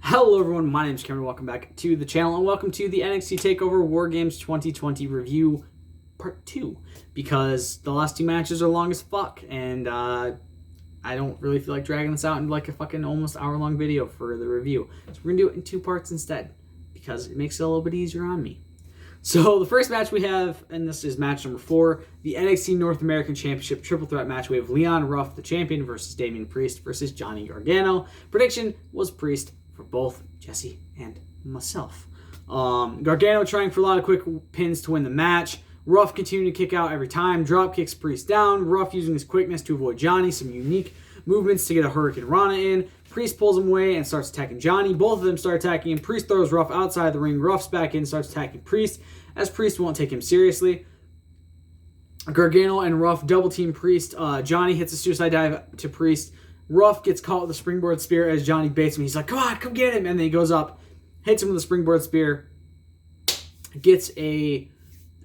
Hello everyone, my name is Cameron, welcome back to the channel, and welcome to the NXT TakeOver War Games 2020 review part 2, because the last two matches are long as fuck, and I don't really feel like dragging this out into like a fucking almost hour-long video for the review. So we're going to do it in 2 parts instead, because it makes it a little bit easier on me. So the first match we have, and this is match number 4, the NXT North American Championship Triple Threat match. We have Leon Ruff, the champion, versus Damian Priest versus Johnny Gargano. Prediction was Priest for both Jesse and myself. Gargano trying for a lot of quick pins to win the match. Ruff continuing to kick out every time. Drop kicks Priest down. Ruff using his quickness to avoid Johnny. Some unique movements to get a Hurricane Rana in. Priest pulls him away and starts attacking Johnny. Both of them start attacking him. Priest throws Ruff outside the ring. Ruff's back in, starts attacking Priest, as Priest won't take him seriously. Gargano and Ruff double team Priest. Johnny hits a suicide dive to Priest. Ruff gets caught with a springboard spear as Johnny baits him. He's like, come on, come get him. And then he goes up, hits him with a springboard spear, gets a,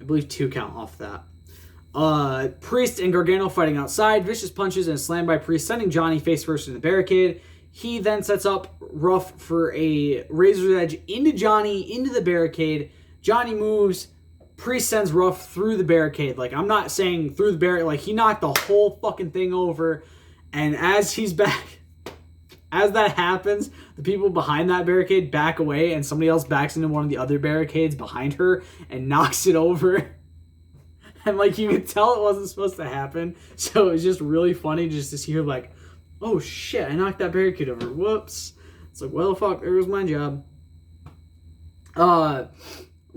I believe, 2 count off that. Priest and Gargano fighting outside. Vicious punches and a slam by Priest, sending Johnny face first in the barricade. He then sets up Ruff for a razor's edge into Johnny, into the barricade. Johnny moves. Priest sends Ruff through the barricade. Like, I'm not saying through the barricade. Like, he knocked the whole fucking thing over. And as he's back, as that happens, the people behind that barricade back away, and somebody else backs into one of the other barricades behind her and knocks it over. And like, you could tell it wasn't supposed to happen. So it was just really funny just to see her like, oh shit, I knocked that barricade over. Whoops. It's like, well, fuck, there was my job.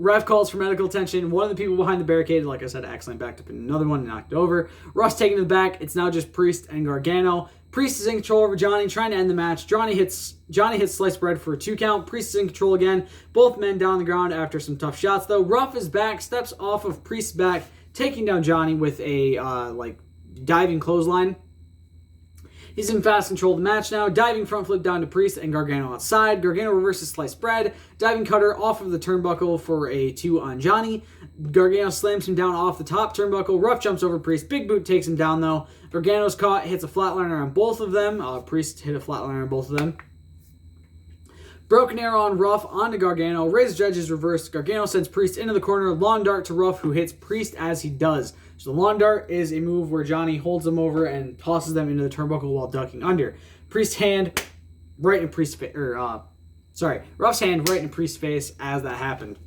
Ref calls for medical attention. One of the people behind the barricade, like I said, accidentally backed up in another one and knocked it over. Russ taking it back. It's now just Priest and Gargano. Priest is in control over Johnny, trying to end the match. Johnny hits sliced bread for a 2 count. Priest is in control again. Both men down on the ground after some tough shots, though. Ruff is back, steps off of Priest's back, taking down Johnny with a diving clothesline. He's in fast control of the match now. Diving front flip down to Priest and Gargano outside. Gargano reverses sliced bread. Diving cutter off of the turnbuckle for a 2 on Johnny. Gargano slams him down off the top turnbuckle. Ruff jumps over Priest. Big boot takes him down though. Gargano's caught, hits a flatliner on both of them. Priest hit a flatliner on both of them. Broken arrow on Ruff onto Gargano. Razor's edge is reversed. Gargano sends Priest into the corner. Lawn dart to Ruff, who hits Priest as he does. So the lawn dart is a move where Johnny holds them over and tosses them into the turnbuckle while ducking under. Priest's hand right in Priest's face, Ruff's hand right in Priest's face as that happened.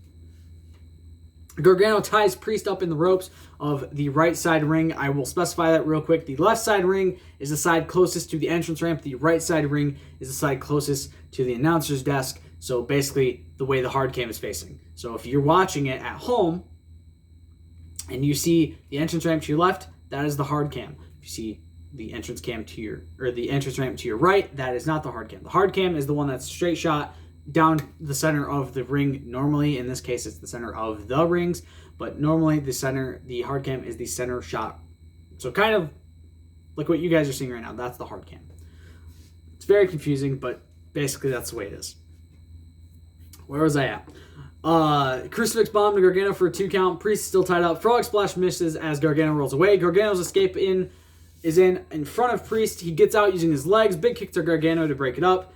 Gargano ties Priest up in the ropes of the right side ring. I will specify that real quick. The left side ring is the side closest to the entrance ramp. The right side ring is the side closest to the announcer's desk. So basically the way the hard cam is facing. So if you're watching it at home and you see the entrance ramp to your left, that is the hard cam. If you see the entrance cam to your, or the entrance ramp to your right, that is not the hard cam. The hard cam is the one that's straight shot down the center of the ring. Normally, in this case, it's the center of the rings, but normally the hard cam is the center shot. So kind of like what you guys are seeing right now, that's the hard cam. It's very confusing, but basically that's the way it is. Where was I at? Crucifix bomb to Gargano for a 2 count. Priest is still tied up. Frog splash misses as Gargano rolls away. Gargano's escape is in front of Priest. He gets out using his legs. Big kick to Gargano to break it up.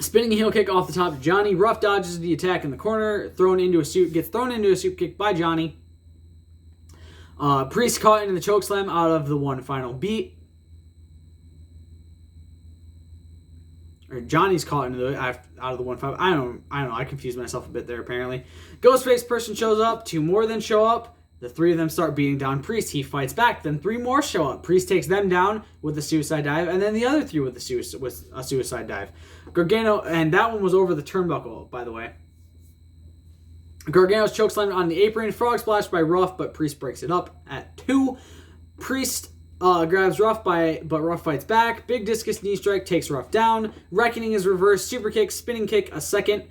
Spinning heel kick off the top of Johnny. Ruff dodges the attack in the corner. Gets thrown into a soup kick by Johnny. Priest caught into the chokeslam out of the one final beat. Or Johnny's caught into the out of the 1-5. I don't know. I confused myself a bit there apparently. Ghostface person shows up. 2 more then show up. The 3 of them start beating down Priest. He fights back. Then 3 more show up. Priest takes them down with a suicide dive, and then the other 3 with a suicide dive. Gargano, and that one was over the turnbuckle, by the way. Gargano's chokeslammed on the apron. Frog splash by Ruff, but Priest breaks it up at 2. Priest grabs Ruff but Ruff fights back. Big discus knee strike takes Ruff down. Reckoning is reversed. Super kick, spinning kick, a second.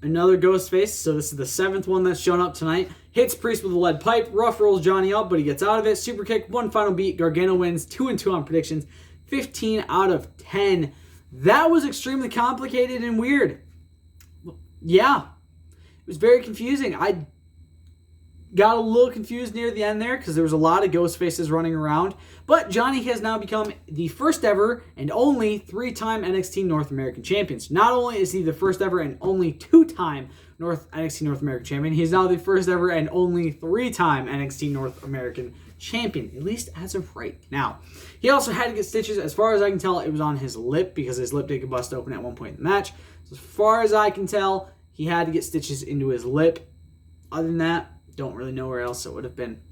Another ghost face. So this is the 7th one that's shown up tonight. Hits Priest with a lead pipe. Ruff rolls Johnny up, but he gets out of it. Super kick, 1 final beat. Gargano wins 2-2 on predictions. 15 out of 10. That was extremely complicated and weird. Yeah. It was very confusing. got a little confused near the end there because there was a lot of ghost faces running around. But Johnny has now become the first ever and only 3-time NXT North American champion. So not only is he the first ever and only 2-time NXT North American champion, he's now the first ever and only 3-time NXT North American champion, at least as of right now. He also had to get stitches. As far as I can tell, it was on his lip because his lip did get bust open at one point in the match. So as far as I can tell, he had to get stitches into his lip. Other than that, don't really know where else it would have been.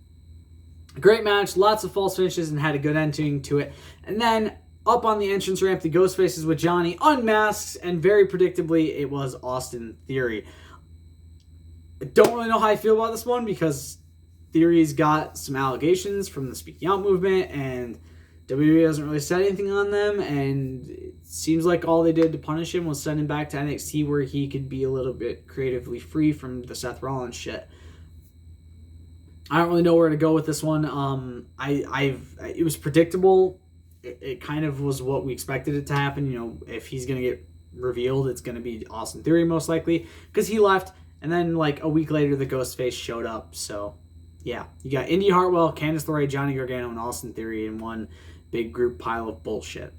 A great match, lots of false finishes, and had a good ending to it. And then up on the entrance ramp, the ghost faces with Johnny unmasks, and very predictably, it was Austin Theory. I don't really know how I feel about this one because Theory's got some allegations from the Speaking Out movement, and WWE hasn't really said anything on them, and it seems like all they did to punish him was send him back to NXT where he could be a little bit creatively free from the Seth Rollins shit. I don't really know where to go with this one. It was predictable. It kind of was what we expected it to happen. You know, if he's going to get revealed, it's going to be Austin Theory most likely because he left, and then like a week later, the Ghostface showed up. So, yeah, you got Indy Hartwell, Candice LeRae, Johnny Gargano, and Austin Theory in one big group pile of bullshit.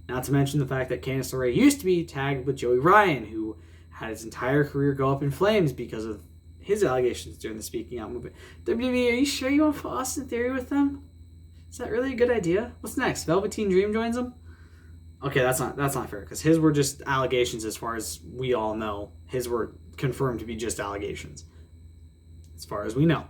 Not to mention the fact that Candice LeRae used to be tagged with Joey Ryan, who had his entire career go up in flames because of his allegations during the Speaking Out movement. WWE, are you sure you want to put Austin Theory with them? Is that really a good idea? What's next? Velveteen Dream joins them? Okay, that's not fair, because his were just allegations as far as we all know. His were confirmed to be just allegations, as far as we know.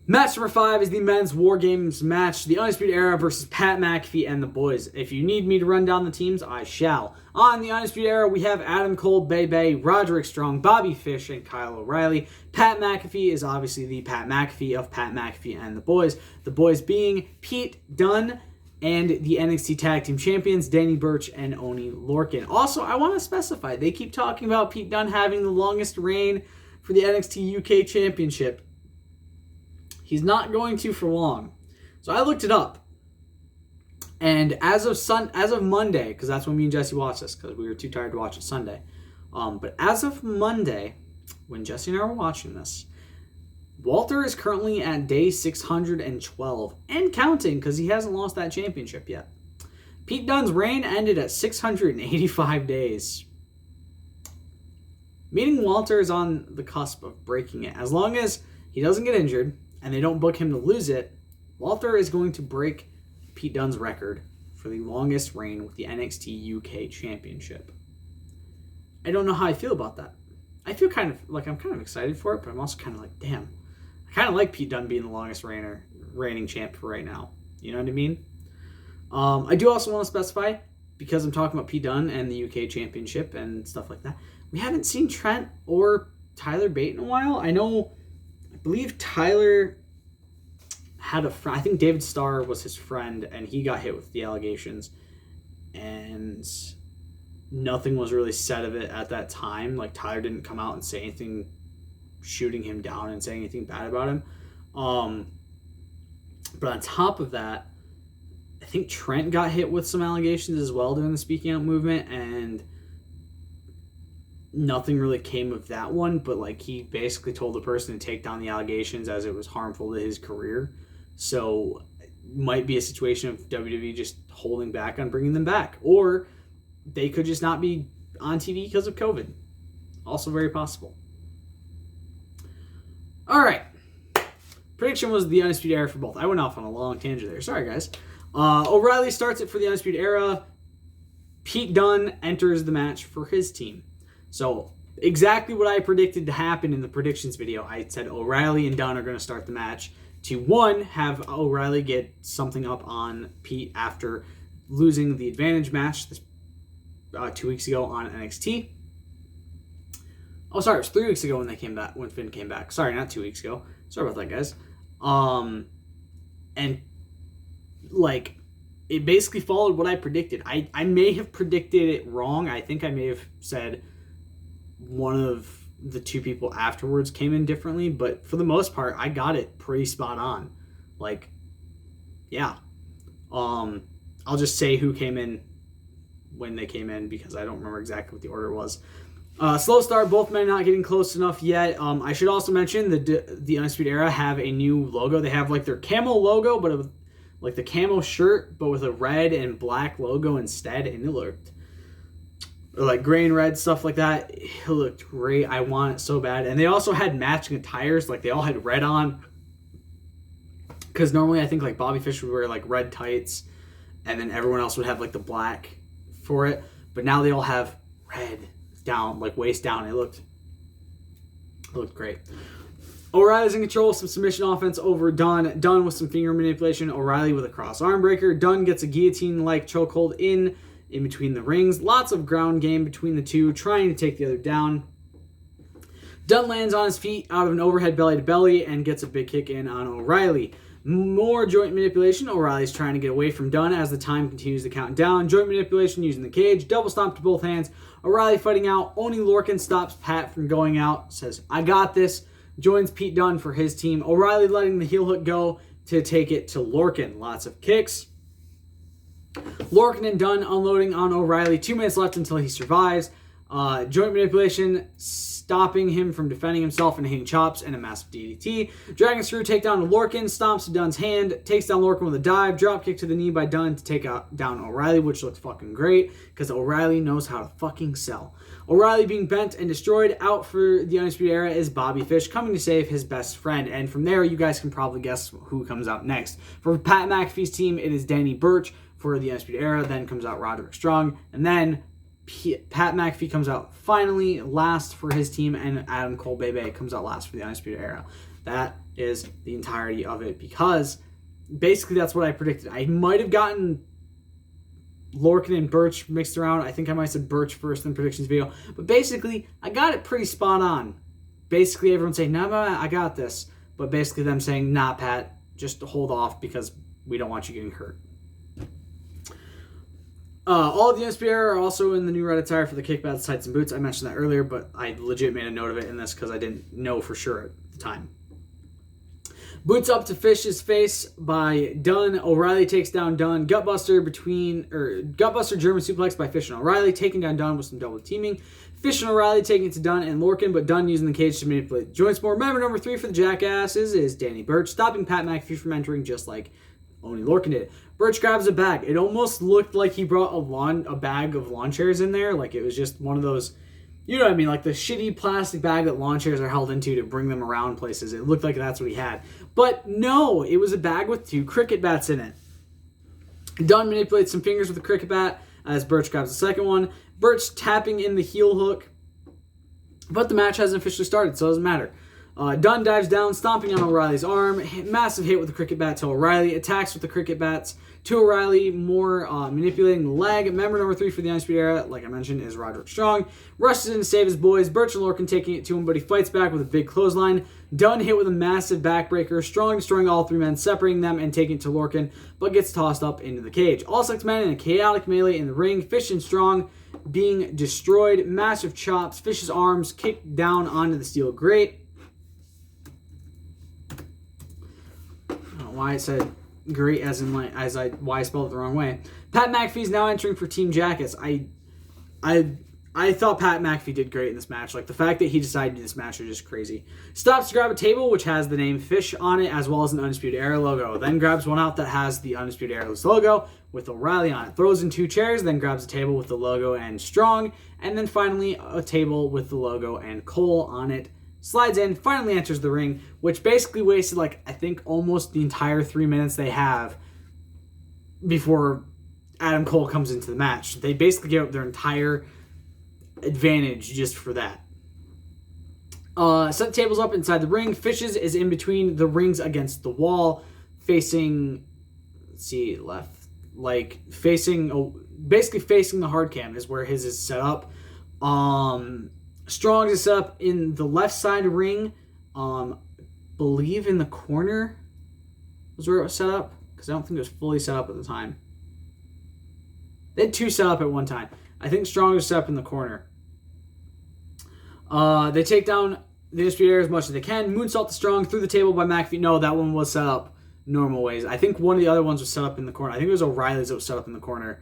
Match number 5 is the men's War Games match, the Undisputed Era versus Pat McAfee and the boys. If you need me to run down the teams, I shall. On the Undisputed Era, we have Adam Cole, Bay, Roderick Strong, Bobby Fish, and Kyle O'Reilly. Pat McAfee is obviously the Pat McAfee of Pat McAfee and the boys. The boys being Pete Dunne and the NXT Tag Team Champions, Danny Burch and Oney Lorcan. Also, I want to specify, they keep talking about Pete Dunne having the longest reign for the NXT UK Championship. He's not going to for long. So I looked it up. And as of Monday, because that's when me and Jesse watched this, because we were too tired to watch it Sunday. But as of Monday, when Jesse and I were watching this, Walter is currently at day 612 and counting because he hasn't lost that championship yet. Pete Dunne's reign ended at 685 days. Meaning Walter is on the cusp of breaking it. As long as he doesn't get injured and they don't book him to lose it, Walter is going to break Pete Dunne's record for the longest reign with the NXT UK Championship. I don't know how I feel about that. I feel kind of excited for it, but I'm also kind of like, damn. I kind of like Pete Dunne being the longest reigning champ for right now. You know what I mean? I do also want to specify, because I'm talking about Pete Dunne and the UK Championship and stuff like that, we haven't seen Trent or Tyler Bate in a while. I believe Tyler had a friend. I think David Starr was his friend, and he got hit with the allegations, and nothing was really said of it at that time. Like, Tyler didn't come out and say anything shooting him down and saying anything bad about him. But on top of that, I think Trent got hit with some allegations as well during the Speaking Out movement, and nothing really came of that one, but like, he basically told the person to take down the allegations as it was harmful to his career. So it might be a situation of WWE just holding back on bringing them back, or they could just not be on TV because of COVID. Also very possible. All right. Prediction was the Undisputed Era for both. I went off on a long tangent there. Sorry, guys. O'Reilly starts it for the Undisputed Era. Pete Dunne enters the match for his team. So exactly what I predicted to happen in the predictions video. I said O'Reilly and Dunne are going to start the match to, one, have O'Reilly get something up on Pete after losing the advantage match 2 weeks ago on NXT. Oh, sorry, it was 3 weeks ago when Finn came back. Sorry, not 2 weeks ago. Sorry about that, guys. And like, it basically followed what I predicted. I may have predicted it wrong. I think I may have said one of the two people afterwards came in differently, but for the most part, I got it pretty spot on. Like, yeah. I'll just say who came in when they came in because I don't remember exactly what the order was. Slow start, both men not getting close enough yet. I should also mention the Undisputed Era have a new logo. They have like their camo logo, but like the camo shirt, but with a red and black logo instead, and it looked like gray and red, stuff like that. It looked great. I want it so bad. And they also had matching attires, like they all had red on. Because normally I think like Bobby Fish would wear like red tights, and then everyone else would have like the black for it. But now they all have red down, like waist down. It looked great. O'Reilly's in control, some submission offense over Dunn. Dunn with some finger manipulation. O'Reilly with a cross arm breaker. Dunn gets a guillotine-like chokehold in between the rings. Lots of ground game between the two, trying to take the other down. Dunn lands on his feet out of an overhead belly-to-belly and gets a big kick in on O'Reilly. More joint manipulation. O'Reilly's trying to get away from Dunn as the time continues to count down. Joint manipulation using the cage. Double stomp to both hands. O'Reilly fighting out. Only Lorcan stops Pat from going out. Says, I got this. Joins Pete Dunne for his team. O'Reilly letting the heel hook go to take it to Lorcan. Lots of kicks. Lorcan and Dunn unloading on O'Reilly. 2 minutes left until he survives. Joint manipulation, stopping him from defending himself and hitting chops and a massive DDT. Dragon Screw takedown to Lorcan, stomps to Dunn's hand, takes down Lorcan with a dive, drop kick to the knee by Dunn to take down O'Reilly, which looks fucking great because O'Reilly knows how to fucking sell. O'Reilly being bent and destroyed. Out for the Undisputed Era is Bobby Fish coming to save his best friend. And from there, you guys can probably guess who comes out next. For Pat McAfee's team, it is Danny Burch. For the Undisputed Era, then comes out Roderick Strong. And then Pat McAfee comes out finally last for his team, and Adam Cole Bebe comes out last for the Undisputed Era. That is the entirety of it, because basically that's what I predicted. I might have gotten Lorcan and Burch mixed around. I think I might have said Burch first in the predictions video, but basically I got it pretty spot on. Basically everyone saying, no, I got this, but basically them saying, nah, Pat, just hold off because we don't want you getting hurt. All of the Undisputed Era are also in the new red attire for the kickbacks, tights, and boots. I mentioned that earlier, but I legit made a note of it in this because I didn't know for sure at the time. Boots up to Fish's face by Dunn. O'Reilly takes down Dunn. Gutbuster German suplex by Fish and O'Reilly, taking down Dunn with some double teaming. Fish and O'Reilly taking it to Dunn and Lorcan, but Dunn using the cage to manipulate joints more. Member number 3 for the Jackasses is Danny Burch, stopping Pat McAfee from entering just like only Lorcan did. Burch grabs a bag. It almost looked like he brought a bag of lawn chairs in there. Like it was just one of those, you know what I mean? Like the shitty plastic bag that lawn chairs are held into to bring them around places. It looked like that's what he had. But no, it was a bag with 2 cricket bats in it. Dunn manipulates some fingers with a cricket bat as Burch grabs the second one. Burch tapping in the heel hook. But the match hasn't officially started, so it doesn't matter. Dunn dives down, stomping on O'Reilly's arm. Massive hit with the cricket bat to O'Reilly. Attacks with the cricket bats to O'Reilly. More manipulating the leg. Member number 3 for the Undisputed Era, like I mentioned, is Roderick Strong. Rushes in to save his boys. Burch and Lorcan taking it to him, but he fights back with a big clothesline. Dunn hit with a massive backbreaker. Strong destroying all 3 men, separating them and taking it to Lorcan, but gets tossed up into the cage. All 6 men in a chaotic melee in the ring. Fish and Strong being destroyed. Massive chops. Fish's arms kicked down onto the steel grate. Why I said great why I spelled it the wrong way. Pat McAfee's now entering for Team Jackass. I thought Pat McAfee did great in this match. Like the fact that he decided to do this match is just crazy. Stops to grab a table which has the name Fish on it as well as an Undisputed Era logo. Then grabs one out that has the Undisputed Era's logo with O'Reilly on it. Throws in 2 chairs, then grabs a table with the logo and Strong, and then finally a table with the logo and Cole on it. Slides in, finally enters the ring, which basically wasted, like, I think almost the entire 3 minutes they have before Adam Cole comes into the match. They basically gave up their entire advantage just for that. Set the tables up inside the ring. Fishes is in between the rings against the wall, facing, let's see, left, like, basically facing the hard cam is where his is set up. Strong is set up in the left side ring, believe in the corner was where it was set up, because I don't think it was fully set up at the time. They had 2 set up at one time. I think Strong was set up in the corner. They take down the Undisputed Era as much as they can. Moonsault to Strong through the table by McAfee. No, that one was set up normal ways. I think one of the other ones was set up in the corner. I think it was O'Reilly's that was set up in the corner,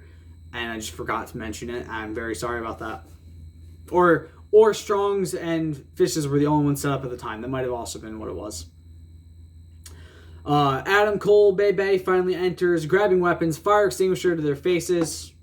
and I just forgot to mention it. I'm very sorry about that. Or or Strong's and Fish's were the only ones set up at the time. That might have also been what it was. Adam Cole, Bebe finally enters, grabbing weapons, fire extinguisher to their faces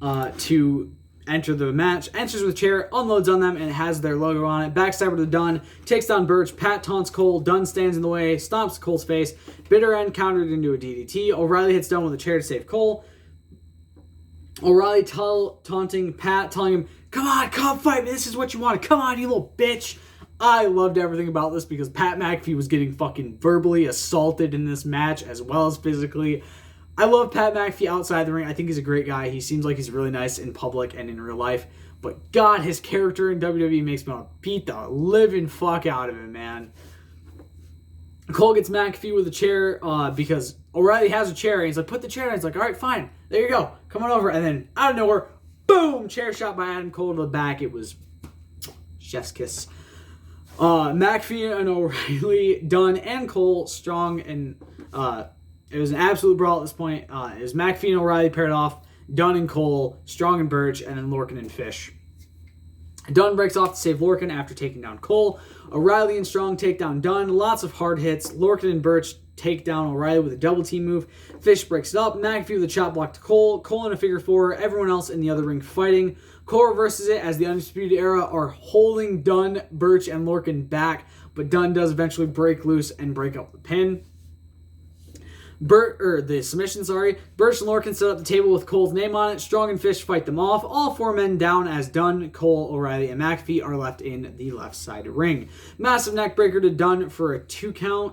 to enter the match. Enters with a chair, unloads on them, and it has their logo on it. Backstabber to Dunn, takes down Birch. Pat taunts Cole. Dunn stands in the way, stomps Cole's face. Bitter End countered into a DDT. O'Reilly hits Dunn with a chair to save Cole. O'Reilly taunting Pat, telling him, come on, come fight me. This is what you want. Come on, you little bitch. I loved everything about this because Pat McAfee was getting fucking verbally assaulted in this match as well as physically. I love Pat McAfee outside the ring. I think he's a great guy. He seems like he's really nice in public and in real life. But God, his character in WWE makes me want to beat the living fuck out of him, man. Cole gets McAfee with a chair because O'Reilly has a chair. And he's like, put the chair in. He's like, all right, fine. There you go. Come on over. And then out of nowhere, boom, chair shot by Adam Cole to the back. It was chef's kiss. McAfee and O'Reilly, Dunn, and Cole, Strong, and it was an absolute brawl at this point. It was McAfee and O'Reilly paired off, Dunn and Cole, Strong and Birch, and then Lorcan and Fish. Dunn breaks off to save Lorcan after taking down Cole. O'Reilly and Strong take down Dunn. Lots of hard hits. Lorcan and Birch take down O'Reilly with a double team move. Fish breaks it up. McAfee with a chop block to Cole. Cole in a figure four. Everyone else in the other ring fighting. Cole reverses it as the Undisputed Era are holding Dunn, Birch, and Lorcan back, but Dunn does eventually break loose and break up the pin. The submission, sorry. Birch and Lorcan set up the table with Cole's name on it. Strong and Fish fight them off. All four men down as Dunn, Cole, O'Reilly, and McAfee are left in the left side ring. Massive neck breaker to Dunn for a 2 count.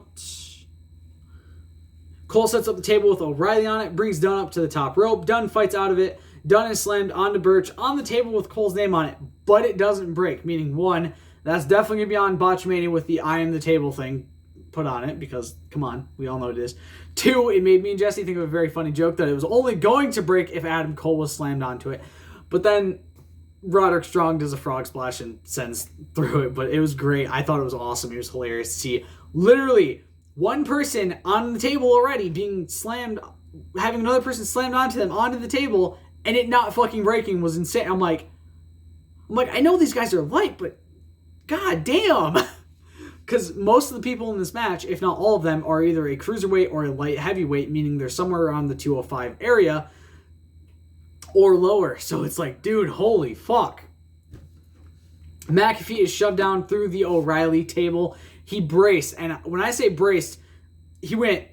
Cole sets up the table with O'Reilly on it, brings Dunn up to the top rope. Dunn fights out of it. Dunn is slammed onto Birch on the table with Cole's name on it, but it doesn't break, meaning one, that's definitely going to be on Botchmania with the I am the table thing put on it, because, come on, we all know what it is. 2, it made me and Jesse think of a very funny joke that it was only going to break if Adam Cole was slammed onto it. But then Roderick Strong does a frog splash and sends through it, but it was great. I thought it was awesome. It was hilarious to see literally one person on the table already being slammed, having another person slammed onto them, onto the table, and it not fucking breaking was insane. I'm like, I know these guys are light, but god damn. Because most of the people in this match, if not all of them, are either a cruiserweight or a light heavyweight, meaning they're somewhere around the 205 area or lower. So it's like, dude, holy fuck. McAfee is shoved down through the O'Reilly table. He braced, and when I say braced, he went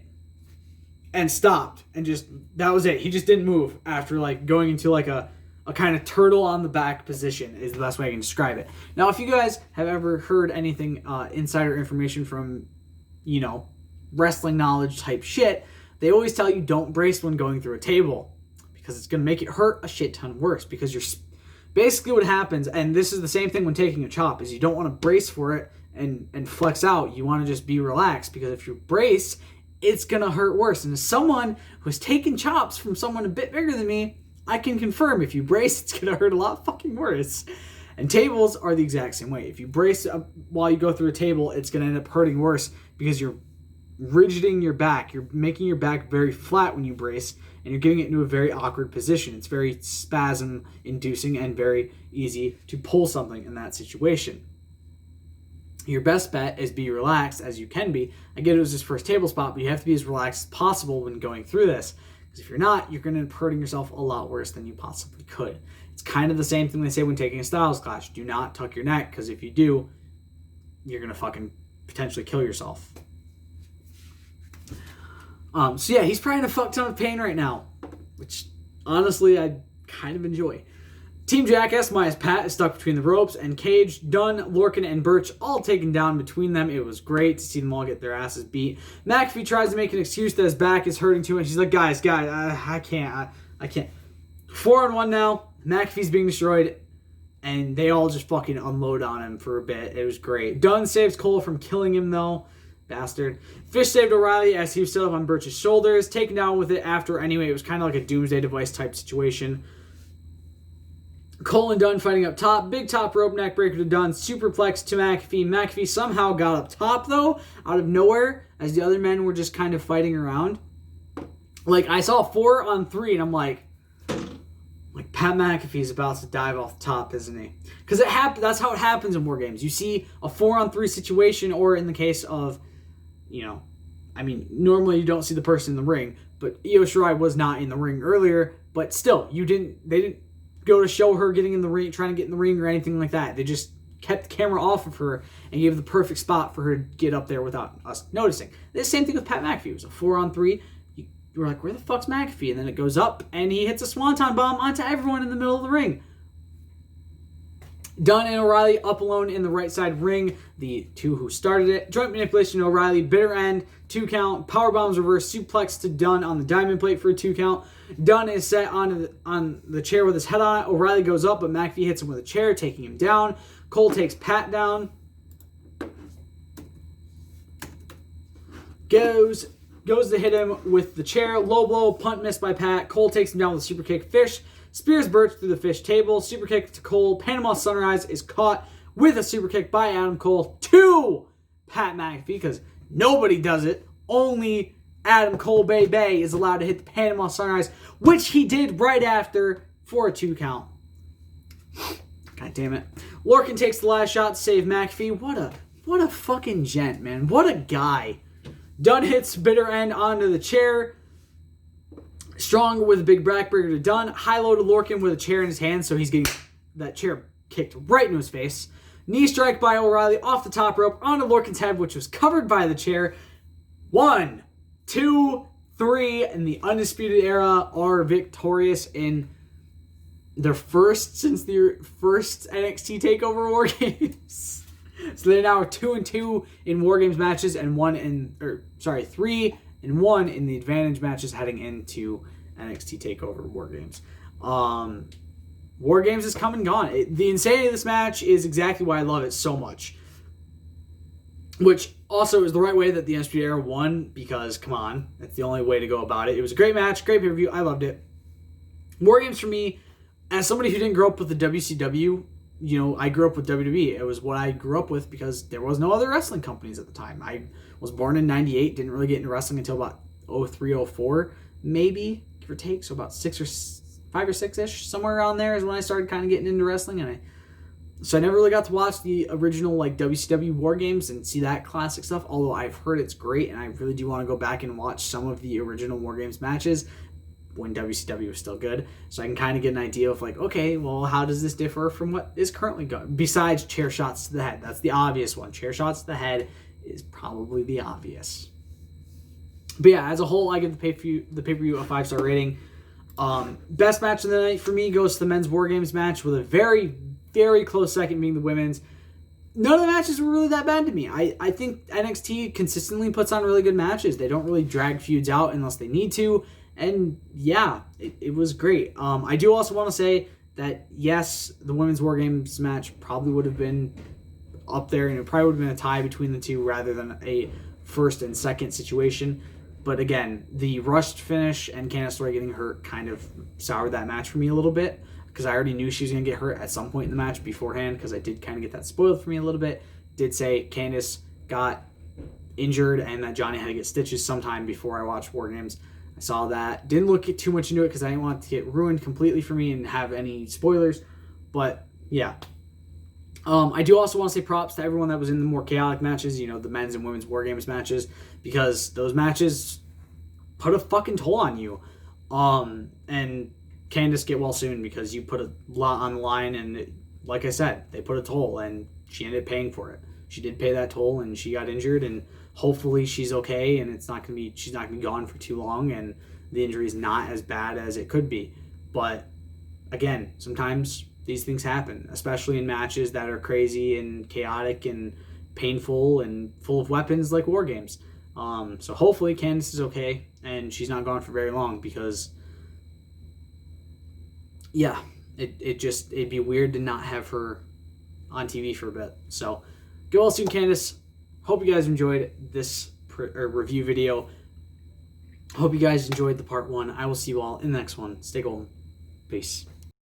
and stopped, and just, that was it. He just didn't move after like going into like a kind of turtle on the back position is the best way I can describe it. Now, if you guys have ever heard anything insider information from, you know, wrestling knowledge type shit, they always tell you don't brace when going through a table because it's going to make it hurt a shit ton worse, because you're basically what happens, and this is the same thing when taking a chop, is you don't want to brace for it and flex out. You want to just be relaxed, because if you brace, it's going to hurt worse. And as someone who's taken chops from someone a bit bigger than me, I can confirm if you brace, it's going to hurt a lot fucking worse. And tables are the exact same way. If you brace while you go through a table, it's going to end up hurting worse because you're rigiding your back. You're making your back very flat when you brace, and you're getting it into a very awkward position. It's very spasm-inducing and very easy to pull something in that situation. Your best bet is be relaxed as you can be. I get it was his first table spot, but you have to be as relaxed as possible when going through this. Because if you're not, you're going to end up hurting yourself a lot worse than you possibly could. It's kind of the same thing they say when taking a Styles Clash. Do not tuck your neck, because if you do, you're going to fucking potentially kill yourself. So yeah, he's probably in a fuck ton of pain right now, which honestly I kind of enjoy. Team Jackass minus Pat is stuck between the ropes, and Cage, Dunn, Lorcan, and Birch all taken down between them. It was great to see them all get their asses beat. McAfee tries to make an excuse that his back is hurting too much. He's like, guys, I can't. 4-on-1 now. McAfee's being destroyed, and they all just fucking unload on him for a bit. It was great. Dunn saves Cole from killing him, though. Bastard. Fish saved O'Reilly as he was set up on Birch's shoulders, taken down with it after anyway. It was kind of like a Doomsday Device type situation. Cole and Dunn fighting up top. Big top rope neck breaker to Dunn. Superplex to McAfee. McAfee somehow got up top, though, out of nowhere, as the other men were just kind of fighting around. Like, I saw 4-on-3, and I'm like, Like, Pat McAfee's about to dive off the top, isn't he? Because that's how it happens in War Games. You see a 4-on-3 situation, or in the case of, normally you don't see the person in the ring, but Io Shirai was not in the ring earlier, but still, they didn't go to show her getting in the ring, trying to get in the ring or anything like that. They just kept the camera off of her and gave the perfect spot for her to get up there without us noticing. The same thing with Pat McAfee. It was a 4-on-3. You were like, where the fuck's McAfee? And then it goes up, and he hits a swanton bomb onto everyone in the middle of the ring. Dunn and O'Reilly up alone in the right side ring. The two who started it. Joint manipulation to O'Reilly. Bitter end. 2 count. Power bombs reverse suplex to Dunn on the diamond plate for a 2 count. Dunn is set on the chair with his head on it. O'Reilly goes up, but McAfee hits him with a chair, taking him down. Cole takes Pat down. Goes to hit him with the chair. Low blow, punt missed by Pat. Cole takes him down with a super kick. Fish spears Birch through the fish table. Super kick to Cole. Panama Sunrise is caught with a super kick by Adam Cole to Pat McAfee, because nobody does it. Only Adam Cole Bay is allowed to hit the Panama Sunrise, which he did right after for a 2 count. God damn it. Lorcan takes the last shot to save McAfee. What a fucking gent, man. What a guy. Dunn hits bitter end onto the chair. Strong with a big backbreaker to Dunn. High low to Lorcan with a chair in his hand, so he's getting that chair kicked right into his face. Knee strike by O'Reilly off the top rope onto Lorcan's head, which was covered by the chair. 1, 2, 3, and the Undisputed Era are victorious in their first since the first NXT TakeOver War Games. So they now are 2-2 in War Games matches and 3-1 in the Advantage matches heading into NXT TakeOver War Games. War Games is come and gone. The insanity of this match is exactly why I love it so much. Which also is the right way that the Undisputed Era won, because, come on, that's the only way to go about it. It was a great match, great pay-per-view. I loved it. War Games for me, as somebody who didn't grow up with the WCW, I grew up with WWE. It was what I grew up with because there was no other wrestling companies at the time. I was born in 98, didn't really get into wrestling until about 03, 04, maybe, give or take. So about 5 or 6-ish, somewhere around there is when I started kind of getting into wrestling. So I never really got to watch the original WCW War Games and see that classic stuff, although I've heard it's great, and I really do want to go back and watch some of the original War Games matches when WCW was still good, so I can kind of get an idea of okay, well, how does this differ from what is currently going? Besides chair shots to the head, that's the obvious one. Chair shots to the head is probably the obvious. But yeah, as a whole, I give the pay-per-view a 5-star rating. Best match of the night for me goes to the men's War Games match, with a very, very close second being the women's. None of the matches were really that bad to me. I think NXT consistently puts on really good matches. They don't really drag feuds out unless they need to. And yeah, it was great. I do also want to say that, yes, the women's War Games match probably would have been up there, and it probably would have been a tie between the two rather than a first and second situation. But again, the rushed finish and Candice LeRae getting hurt kind of soured that match for me a little bit, because I already knew she was going to get hurt at some point in the match beforehand, because I did kind of get that spoiled for me a little bit. Did say Candice got injured and that Johnny had to get stitches sometime before I watched War Games. I saw that. Didn't look too much into it because I didn't want it to get ruined completely for me and have any spoilers. But yeah. I do also want to say props to everyone that was in the more chaotic matches, the men's and women's War Games matches, because those matches put a fucking toll on you. And Candice, get well soon, because you put a lot on the line, and like I said, they put a toll, and she ended up paying for it. She did pay that toll, and she got injured, and hopefully she's okay, and she's not gonna be gone for too long, and the injury is not as bad as it could be. But again, sometimes these things happen, especially in matches that are crazy and chaotic and painful and full of weapons like War Games. So hopefully Candice is okay and she's not gone for very long, because yeah, it'd be weird to not have her on TV for a bit. So get well soon, Candice. Hope you guys enjoyed this review video. Hope you guys enjoyed the part 1. I will see you all in the next one. Stay golden. Peace.